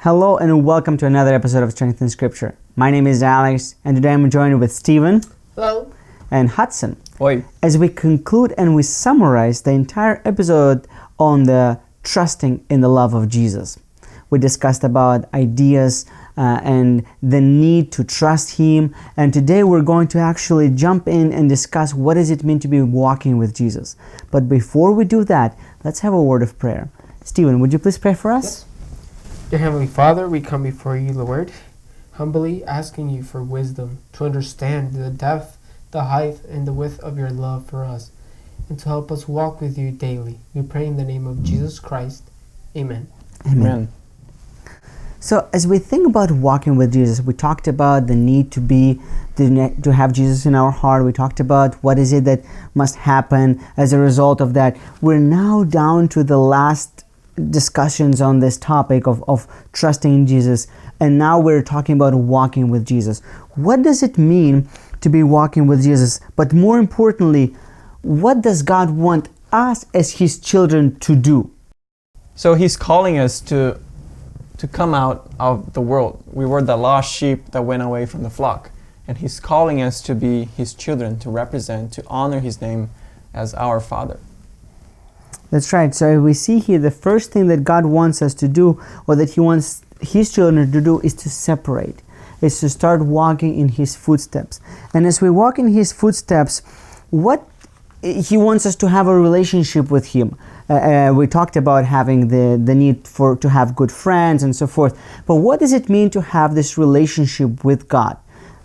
Hello and welcome to another episode of Strength in Scripture. My name is Alex, and today I'm joined with Stephen. Hello. And Hudson. Oi. As we conclude and we summarize the entire episode on the trusting in the love of Jesus. We discussed about ideas and the need to trust Him, and today we're going to actually jump in and discuss what does it mean to be walking with Jesus. But before we do that, let's have a word of prayer. Stephen, would you please pray for us? Yes. Dear Heavenly Father, we come before you, Lord, humbly asking you for wisdom to understand the depth, the height, and the width of your love for us, and to help us walk with you daily. We pray in the name of Jesus Christ. Amen. Amen. So as we think about walking with Jesus, we talked about the need to have Jesus in our heart. We talked about what is it that must happen as a result of that. We're now down to the last discussions on this topic of trusting in Jesus, and now we're talking about walking with Jesus. What does it mean to be walking with Jesus? But more importantly, what does God want us as His children to do? So He's calling us to come out of the world. We were the lost sheep that went away from the flock. And He's calling us to be His children, to represent, to honor His name as our Father. That's right. So we see here the first thing that God wants us to do, or that He wants His children to do, is to separate. Is to start walking in His footsteps. And as we walk in His footsteps, what He wants us to have a relationship with Him. We talked about having the need to have good friends and so forth. But what does it mean to have this relationship with God?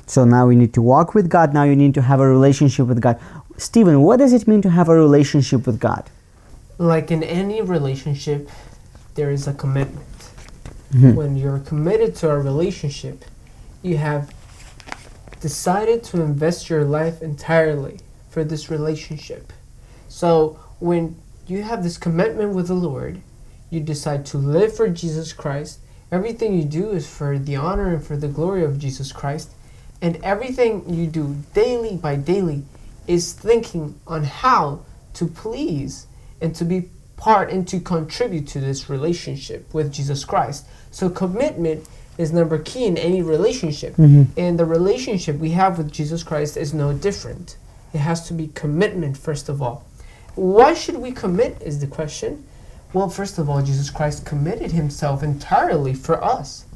So now we need to walk with God. Now you need to have a relationship with God. Stephen, what does it mean to have a relationship with God? Like in any relationship, there is a commitment. Mm-hmm. When you're committed to a relationship, you have decided to invest your life entirely for this relationship. So when you have this commitment with the Lord, you decide to live for Jesus Christ. Everything you do is for the honor and for the glory of Jesus Christ. And everything you do daily by daily is thinking on how to please and to be part and to contribute to this relationship with Jesus Christ. So commitment is number key in any relationship. Mm-hmm. And the relationship we have with Jesus Christ is no different. It has to be commitment, first of all. Why should we commit is the question. Well, first of all, Jesus Christ committed Himself entirely for us.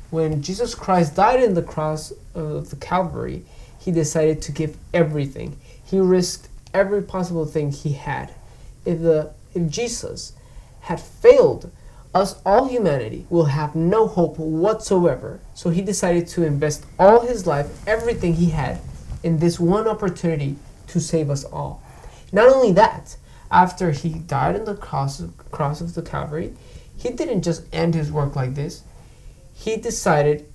When Jesus Christ died on the cross of the Calvary, He decided to give everything. He risked every possible thing He had. If Jesus had failed, us, all humanity, will have no hope whatsoever. So He decided to invest all His life, everything He had, in this one opportunity to save us all. Not only that, after He died on the cross of the Calvary, He didn't just end His work like this. He decided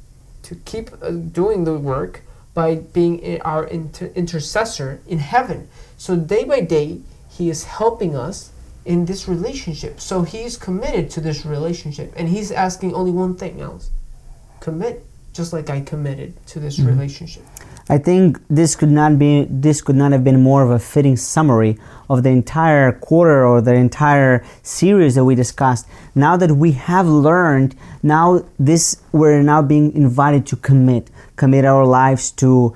to keep doing the work by being our intercessor in heaven. So day by day, He is helping us in this relationship. So He's committed to this relationship, and He's asking only one thing else: commit, just like I committed to this relationship. I think this could not have been more of a fitting summary of the entire quarter or the entire series that we discussed. Now that we have learned, we're now being invited to commit our lives to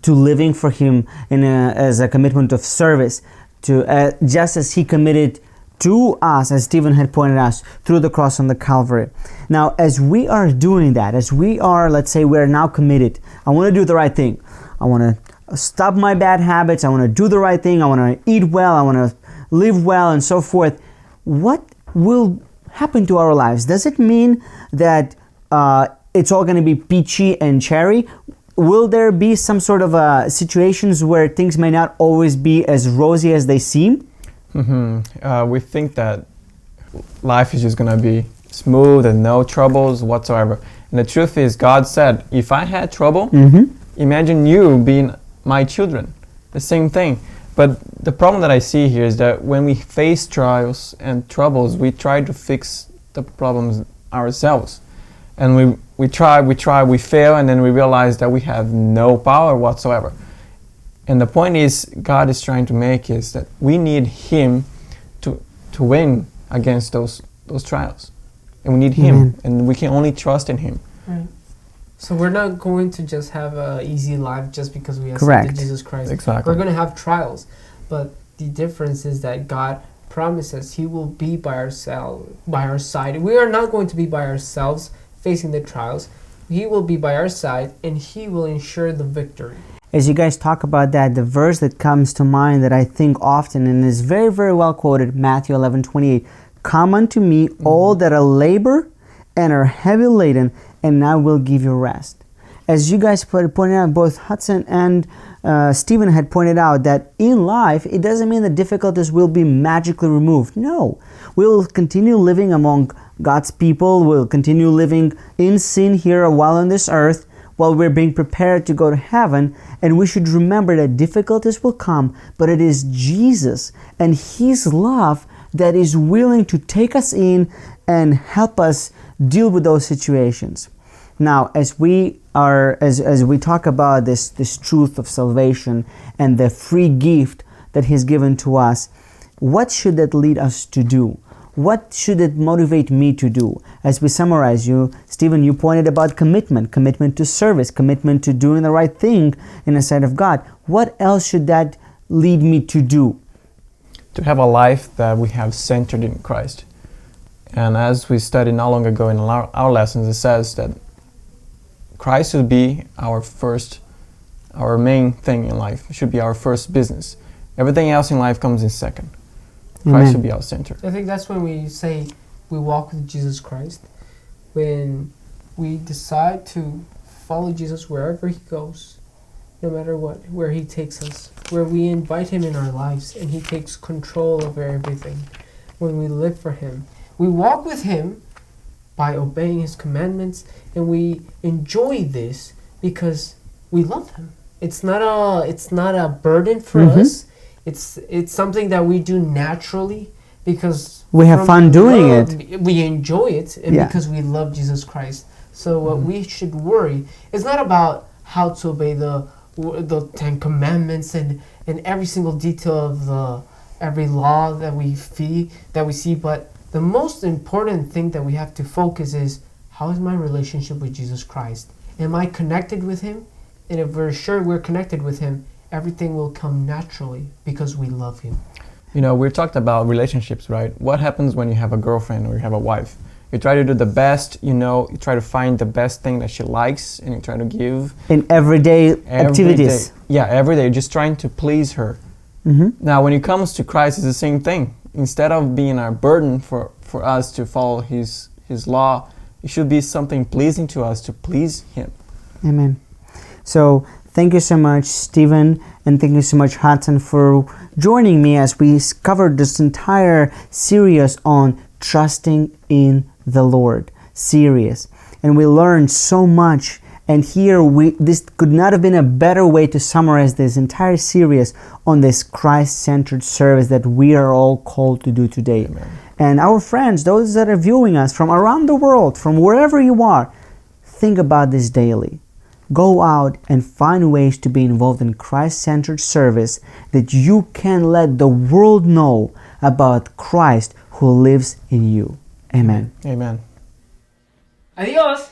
living for Him as a commitment of service, to just as He committed to us, as Stephen had pointed out, through the cross on the Calvary. Now, as we are doing that, let's say we're now committed, I want to do the right thing. I want to stop my bad habits. I want to do the right thing. I want to eat well. I want to live well, and so forth. What will happen to our lives? Does it mean that it's all going to be peachy and cherry? Will there be some sort of situations where things may not always be as rosy as they seem? Mm-hmm. We think that life is just going to be smooth and no troubles whatsoever. And the truth is, God said, if I had trouble, imagine you being my children. The same thing. But the problem that I see here is that when we face trials and troubles, we try to fix the problems ourselves. And we try, we fail, and then we realize that we have no power whatsoever. And the point is, God is trying to make is that we need Him to win against those trials. and we need Him, and we can only trust in Him. Right. So we're not going to just have an easy life just because we Correct. accepted Jesus Christ. Exactly. We're going to have trials, but the difference is that God promises He will be by our side. We are not going to be by ourselves facing the trials. He will be by our side, and He will ensure the victory. As you guys talk about that, the verse that comes to mind that I think often and is very, very well quoted, Matthew 11:28, "Come unto me, all that are labor and are heavy laden, and I will give you rest." As you guys pointed out, both Hudson and Stephen had pointed out that in life, it doesn't mean the difficulties will be magically removed. No, we will continue living among God's people. We'll continue living in sin here a while on this earth while we're being prepared to go to heaven. And we should remember that difficulties will come, but it is Jesus and His love that is willing to take us in and help us deal with those situations. Now, as we talk about this truth of salvation and the free gift that He's given to us, what should that lead us to do? What should it motivate me to do? As we summarize, Stephen, you pointed about commitment to service, commitment to doing the right thing in the sight of God. What else should that lead me to do? To have a life that we have centered in Christ. And as we studied not long ago in our lessons, it says that Christ should be our main thing in life. It should be our first business. Everything else in life comes in second. Christ should be our center. I think that's when we say we walk with Jesus Christ. When we decide to follow Jesus wherever He goes, no matter what, where He takes us, where we invite Him in our lives and He takes control over everything. When we live for Him, we walk with Him by obeying His commandments, and we enjoy this because we love Him. It's not a burden for us. It's something that we do naturally because we have fun doing it. We enjoy it, and because we love Jesus Christ. So what we should worry is not about how to obey the 10 Commandments and every single detail of every law that we see, but the most important thing that we have to focus is, how is my relationship with Jesus Christ? Am I connected with Him? And if we're sure we're connected with Him, everything will come naturally because we love Him. We talked about relationships, right? What happens when you have a girlfriend or you have a wife? You try to do the best, you try to find the best thing that she likes, and you try to give. In everyday activities. Every day, just trying to please her. Now, when it comes to Christ, it's the same thing. Instead of being a burden for us to follow His law, it should be something pleasing to us to please Him. Amen. So, thank you so much, Stephen, and thank you so much, Hudson, for joining me as we covered this entire series on trusting in the Lord. Series. And we learned so much. And here, this could not have been a better way to summarize this entire series on this Christ-centered service that we are all called to do today. Amen. And our friends, those that are viewing us from around the world, from wherever you are, think about this daily. Go out and find ways to be involved in Christ-centered service that you can let the world know about Christ who lives in you. Amen. Amen. Adios!